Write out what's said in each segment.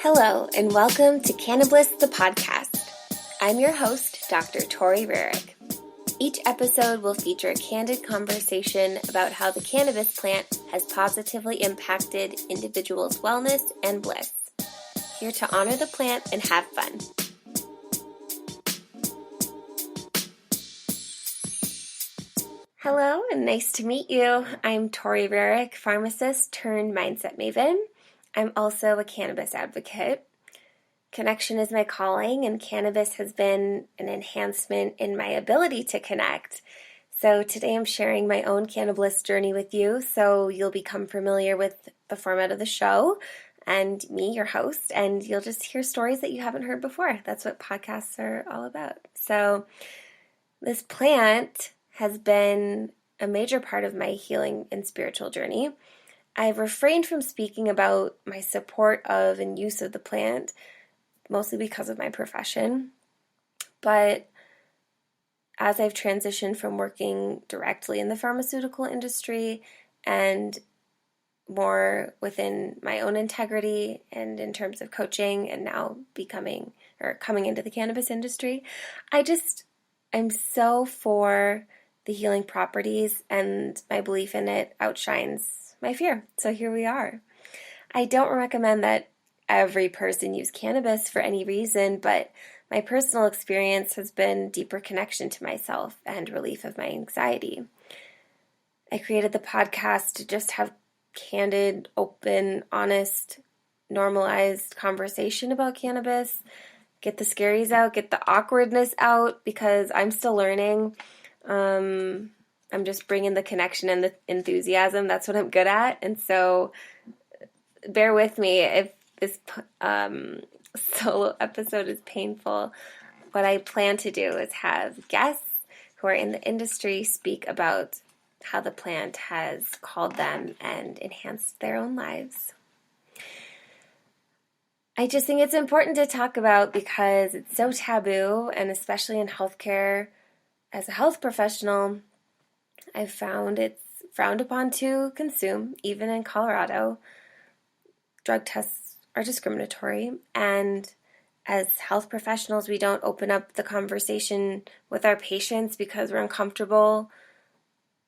Hello, and welcome to Cannabliss the Podcast. I'm your host, Dr. Tori Rerick. Each episode will feature a candid conversation about how the cannabis plant has positively impacted individuals' wellness and bliss. Here to honor the plant and have fun. Hello, and nice to meet you. I'm Tori Rerick, pharmacist turned mindset maven. I'm also a cannabis advocate. Connection is my calling, and cannabis has been an enhancement in my ability to connect. So today I'm sharing my own Cannabliss journey with you, so you'll become familiar with the format of the show and me, your host, and you'll just hear stories that you haven't heard before. That's what podcasts are all about. So this plant has been a major part of my healing and spiritual journey. I've refrained from speaking about my support of and use of the plant, mostly because of my profession. But as I've transitioned from working directly in the pharmaceutical industry and more within my own integrity and in terms of coaching and now coming into the cannabis industry, I'm so for the healing properties, and my belief in it outshines my fear. So here we are. I don't recommend that every person use cannabis for any reason, but my personal experience has been deeper connection to myself and relief of my anxiety. I created the podcast to just have candid, open, honest, normalized conversation about cannabis, get the scaries out, get the awkwardness out, because I'm still learning. I'm just bringing the connection and the enthusiasm. That's what I'm good at. And so bear with me if this solo episode is painful. What I plan to do is have guests who are in the industry speak about how the plant has called them and enhanced their own lives. I just think it's important to talk about because it's so taboo, and especially in healthcare, as a health professional, I've found it's frowned upon to consume, even in Colorado. Drug tests are discriminatory, and as health professionals, we don't open up the conversation with our patients because we're uncomfortable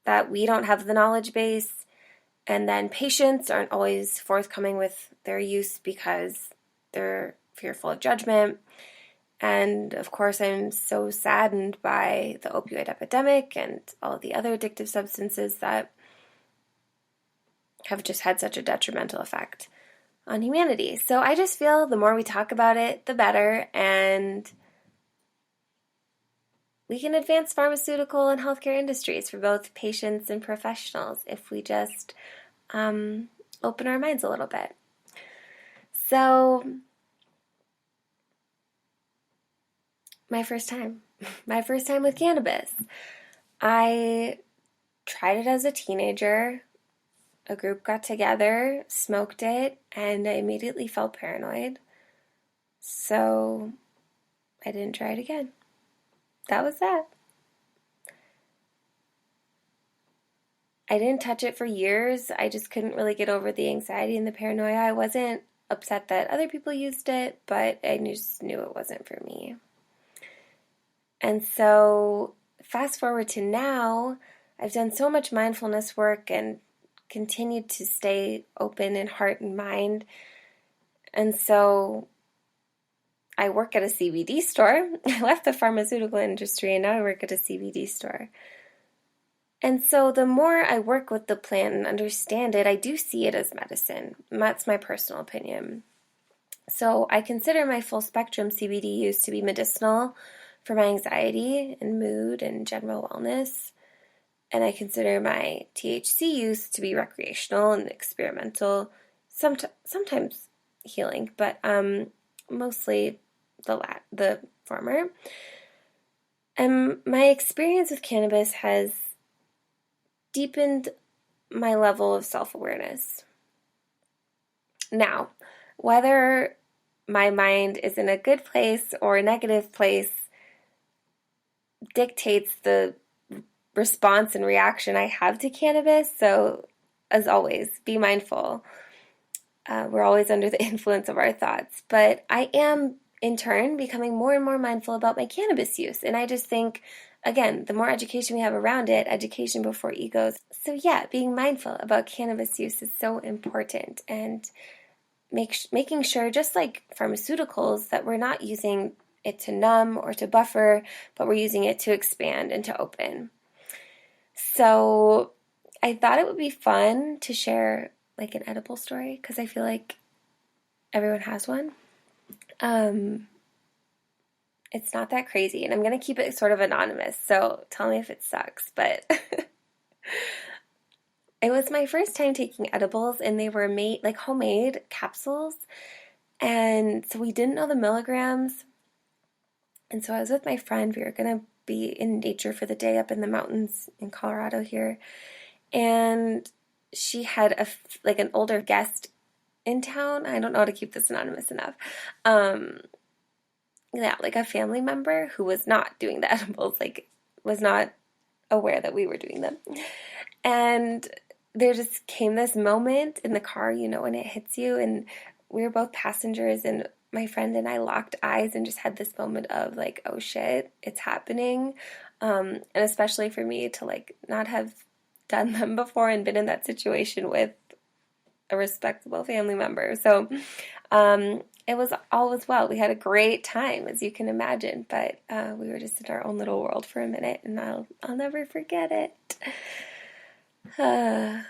that we don't have the knowledge base, and then patients aren't always forthcoming with their use because they're fearful of judgment. And of course, I'm so saddened by the opioid epidemic and all of the other addictive substances that have just had such a detrimental effect on humanity. So I just feel the more we talk about it, the better, and we can advance pharmaceutical and healthcare industries for both patients and professionals if we just open our minds a little bit. So my first time with cannabis. I tried it as a teenager. A group got together, smoked it, and I immediately felt paranoid. So I didn't try it again. That was that. I didn't touch it for years. I just couldn't really get over the anxiety and the paranoia. I wasn't upset that other people used it, but I just knew it wasn't for me. And so fast forward to now, I've done so much mindfulness work and continued to stay open in heart and mind. And so I work at a CBD store. I left the pharmaceutical industry and now I work at a CBD store. And so the more I work with the plant and understand it, I do see it as medicine. And that's my personal opinion. So I consider my full spectrum CBD use to be medicinal for my anxiety and mood and general wellness. And I consider my THC use to be recreational and experimental, sometimes healing, but mostly the former. And my experience with cannabis has deepened my level of self-awareness. Now, whether my mind is in a good place or a negative place dictates the response and reaction I have to cannabis. So, as always, be mindful. We're always under the influence of our thoughts. But I am, in turn, becoming more and more mindful about my cannabis use. And I just think, again, the more education we have around it, education before egos. So yeah, being mindful about cannabis use is so important. And making sure, just like pharmaceuticals, that we're not using it to numb or to buffer, but we're using it to expand and to open. So I thought it would be fun to share like an edible story, because I feel like everyone has one. It's not that crazy, and I'm going to keep it sort of anonymous, so tell me if it sucks, but it was my first time taking edibles, and they were made like homemade capsules, and so we didn't know the milligrams, and so I was with my friend. We were going to be in nature for the day up in the mountains in Colorado here, and she had an older guest in town. I don't know how to keep this anonymous enough. Yeah, like a family member who was not doing the edibles, like was not aware that we were doing them. And there just came this moment in the car, when it hits you, and we were both passengers, and my friend and I locked eyes and just had this moment of like, oh shit, it's happening. And especially for me to like not have done them before and been in that situation with a respectable family member. So it was all was well. We had a great time, as you can imagine, but we were just in our own little world for a minute, and I'll never forget it. So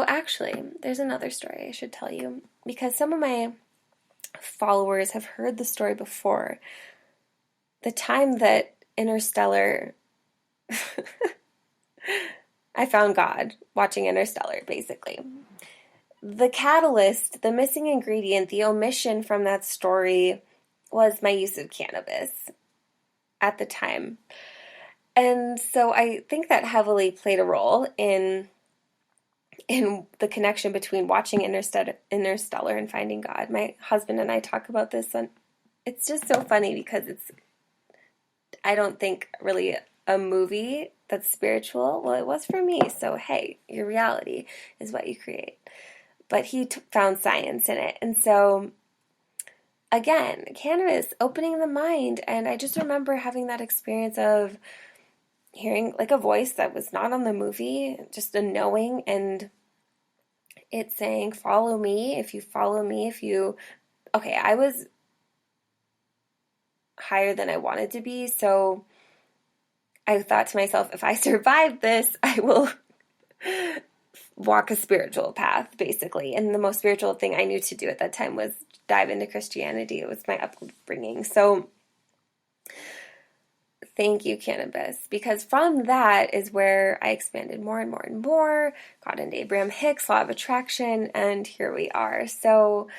actually, there's another story I should tell you, because some of my followers have heard the story before. The time that Interstellar, I found God watching Interstellar, basically. The catalyst, the missing ingredient, the omission from that story was my use of cannabis at the time. And so I think that heavily played a role in the connection between watching Interstellar and finding God. My husband and I talk about this, and it's just so funny because it's, I don't think, really a movie that's spiritual. Well, it was for me, so hey, your reality is what you create. But he found science in it. And so, again, cannabis, opening the mind. And I just remember having that experience of hearing like a voice that was not on the movie, just a knowing, and it saying, follow me. If you follow me, okay, I was higher than I wanted to be. So I thought to myself, if I survive this, I will walk a spiritual path, basically. And the most spiritual thing I knew to do at that time was dive into Christianity. It was my upbringing. So thank you, cannabis, because from that is where I expanded more and more and more, got into Abraham Hicks, law of attraction, and here we are. So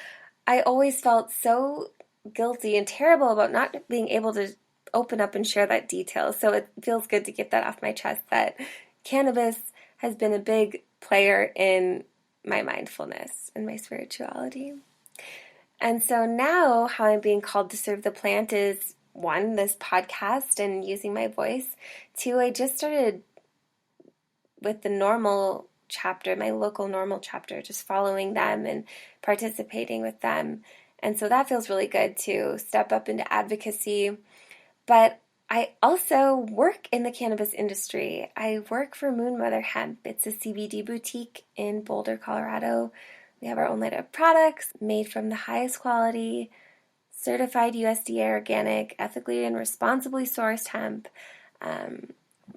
I always felt so guilty and terrible about not being able to open up and share that detail. So it feels good to get that off my chest, that cannabis has been a big player in my mindfulness and my spirituality. And so now how I'm being called to serve the plant is, one, this podcast and using my voice. Two, I just started with the normal chapter, my local normal chapter, just following them and participating with them. And so that feels really good to step up into advocacy. But I also work in the cannabis industry. I work for Moon Mother Hemp. It's a CBD boutique in Boulder, Colorado. We have our own line of products made from the highest quality, certified USDA organic, ethically and responsibly sourced hemp.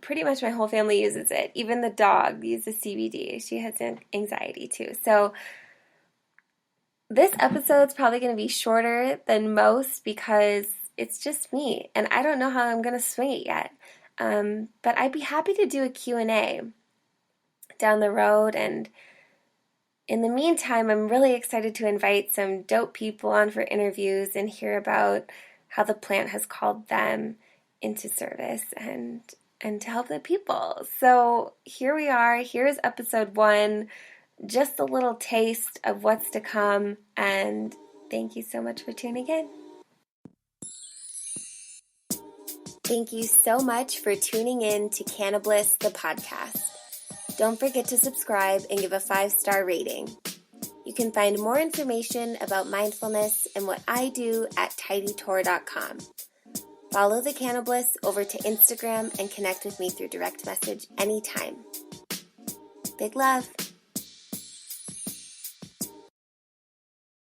Pretty much my whole family uses it. Even the dog uses CBD. She has anxiety too. So this episode's probably going to be shorter than most because it's just me, and I don't know how I'm going to swing it yet. But I'd be happy to do a Q&A down the road, and in the meantime, I'm really excited to invite some dope people on for interviews and hear about how the plant has called them into service and to help the people. So here we are. Here's episode 1, just a little taste of what's to come, and thank you so much for tuning in. Thank you so much for tuning in to Cannabliss the Podcast. Don't forget to subscribe and give a 5-star rating. You can find more information about mindfulness and what I do at tidytor.com. Follow the Cannabliss over to Instagram and connect with me through direct message anytime. Big love.